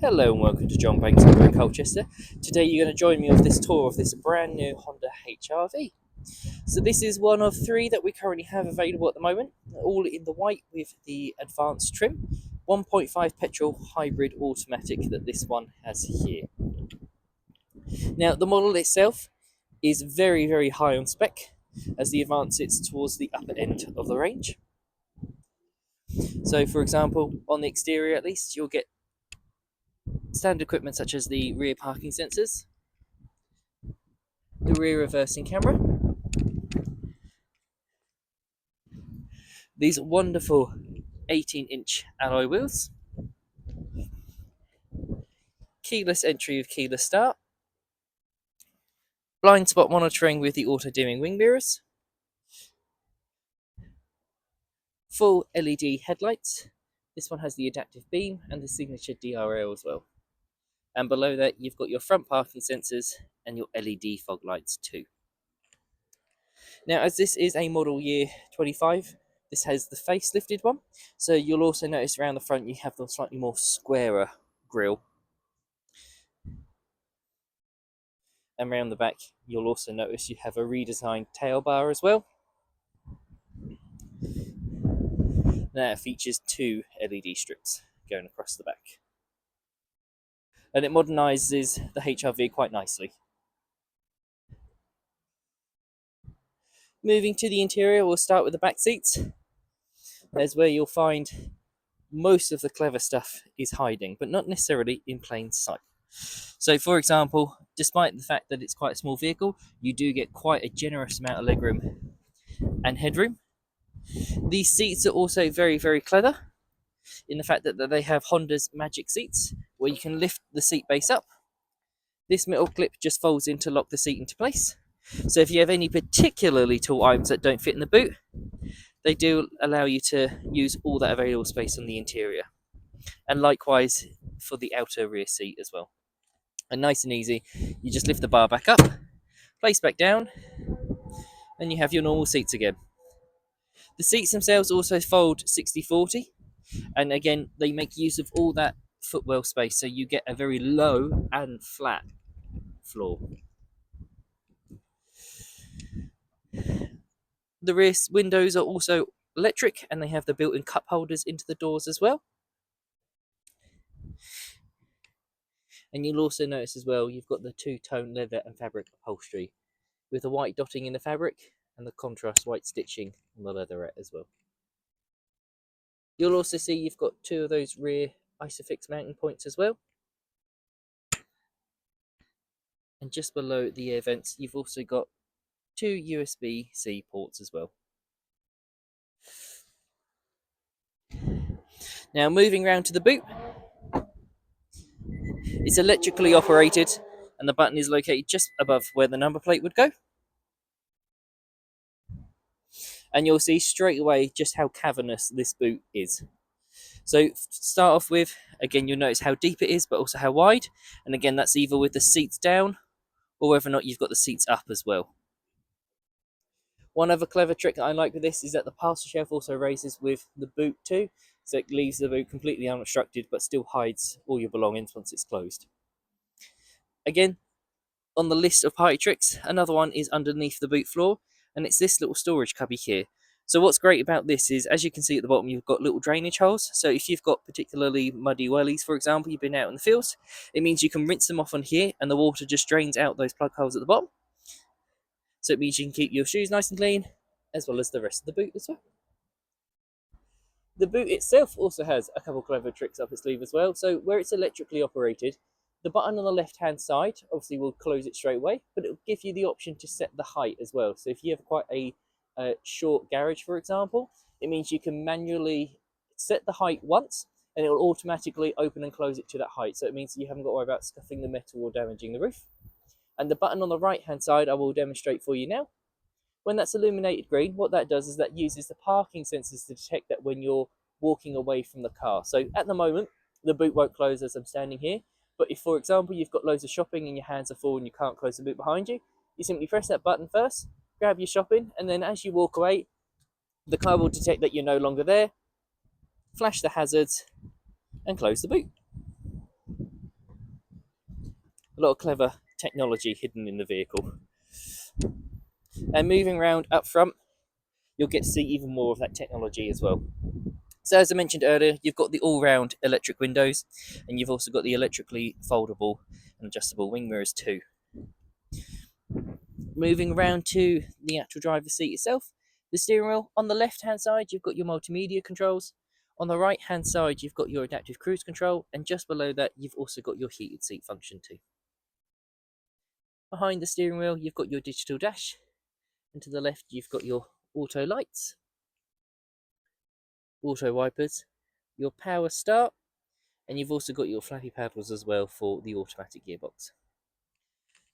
Hello and welcome to John Banks over in Colchester. Today you're going to join me on this tour of this brand new Honda HRV. So this is one of three that we currently have available at the moment, all in the white with the advanced trim. 1.5 petrol hybrid automatic that this one has here. Now the model itself is very high on spec as the Advance sits towards the upper end of the range. So for example, on the exterior at least, you'll get standard equipment such as the rear parking sensors, the rear reversing camera, these wonderful 18-inch alloy wheels, keyless entry with keyless start, blind spot monitoring with the auto dimming wing mirrors, full LED headlights. This one has the adaptive beam and the signature DRL as well. And below that you've got your front parking sensors and your LED fog lights too. Now as this is a model year 25, this has the facelifted one, so you'll also notice around the front you have the slightly more squarer grille. And around the back you'll also notice you have a redesigned tail bar as well. Now it features two LED strips going across the back. And it modernises the HRV quite nicely. Moving to the interior, we'll start with the back seats. There's where you'll find most of the clever stuff is hiding, but not necessarily in plain sight. So for example, despite the fact that it's quite a small vehicle, you do get quite a generous amount of legroom and headroom. These seats are also very clever in the fact that they have Honda's magic seats where you can lift the seat base up. This metal clip just folds in to lock the seat into place. So if you have any particularly tall items that don't fit in the boot, they do allow you to use all that available space on the interior. And likewise for the outer rear seat as well. And nice and easy, you just lift the bar back up, place back down, and you have your normal seats again. The seats themselves also fold 60-40, and again they make use of all that footwell space, so you get a very low and flat floor. The rear windows are also electric, and they have the built-in cup holders into the doors as well. And you'll also notice as well, you've got the two-tone leather and fabric upholstery with the white dotting in the fabric and the contrast white stitching on the leatherette as well. You'll also see you've got two of those rear Isofix mounting points as well. And just below the air vents, you've also got two USB-C ports as well. Now moving round to the boot. It's electrically operated and the button is located just above where the number plate would go. And you'll see straight away just how cavernous this boot is. So to start off with, again you'll notice how deep it is but also how wide. And again that's either with the seats down or whether or not you've got the seats up as well. One other clever trick that I like with this is that the parcel shelf also raises with the boot too. So it leaves the boot completely unobstructed but still hides all your belongings once it's closed. Again, on the list of party tricks, another one is underneath the boot floor, and it's this little storage cubby here. So what's great about this is, as you can see at the bottom, you've got little drainage holes. So if you've got particularly muddy wellies, for example, you've been out in the fields, it means you can rinse them off on here and the water just drains out those plug holes at the bottom. So it means you can keep your shoes nice and clean, as well as the rest of the boot as well. The boot itself also has a couple clever tricks up its sleeve as well. So where it's electrically operated, the button on the left-hand side obviously will close it straight away, but it will give you the option to set the height as well. So if you have quite a short garage, for example, it means you can manually set the height once, and it will automatically open and close it to that height. So it means you haven't got to worry about scuffing the metal or damaging the roof. And the button on the right-hand side, I will demonstrate for you now. When that's illuminated green, what that does is that uses the parking sensors to detect that when you're walking away from the car. So at the moment, the boot won't close as I'm standing here. But if, for example, you've got loads of shopping and your hands are full and you can't close the boot behind you, you simply press that button first, grab your shopping, and then as you walk away, the car will detect that you're no longer there, flash the hazards, and close the boot. A lot of clever technology hidden in the vehicle. And moving around up front, you'll get to see even more of that technology as well. So as I mentioned earlier, you've got the all-round electric windows, and you've also got the electrically foldable and adjustable wing mirrors too. Moving around to the actual driver's seat itself, the steering wheel, on the left-hand side, you've got your multimedia controls. On the right-hand side, you've got your adaptive cruise control, and just below that, you've also got your heated seat function too. Behind the steering wheel, you've got your digital dash, and to the left, you've got your auto lights, auto wipers, your power start, and you've also got your flappy paddles as well for the automatic gearbox.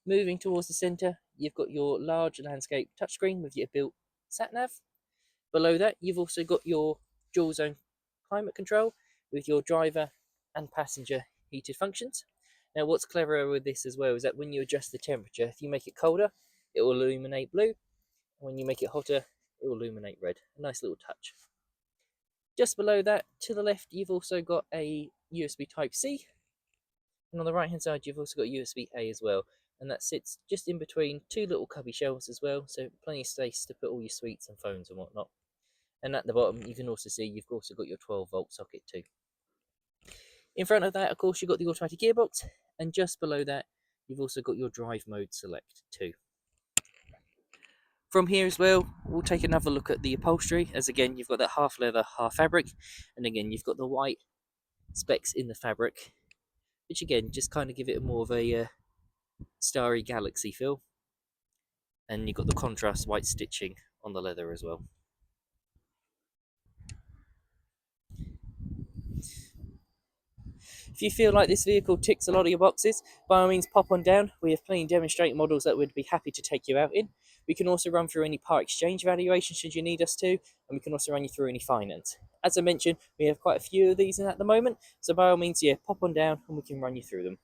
Moving towards the centre, you've got your large landscape touchscreen with your built sat-nav. Below that, you've also got your dual zone climate control with your driver and passenger heated functions. Now, what's clever with this as well is that when you adjust the temperature, if you make it colder, it will illuminate blue. And when you make it hotter, it will illuminate red. A nice little touch. Just below that, to the left, you've also got a USB Type-C. And on the right-hand side, you've also got USB-A as well. And that sits just in between two little cubby shelves as well, so plenty of space to put all your sweets and phones and whatnot. And at the bottom, you can also see you've also got your 12-volt socket too. In front of that, of course, you've got the automatic gearbox, and just below that, you've also got your drive mode select too. From here as well, we'll take another look at the upholstery, as again, you've got that half leather, half fabric, and again, you've got the white specks in the fabric, which again, just kind of give it more of a starry galaxy feel. And you've got the contrast white stitching on the leather as well. If you feel like this vehicle ticks a lot of your boxes, by all means pop on down. We have plenty of demonstrating models that we'd be happy to take you out in. We can also run through any part exchange valuation should you need us to, and we can also run you through any finance. As I mentioned, we have quite a few of these in at the moment, so by all means, yeah, pop on down and we can run you through them.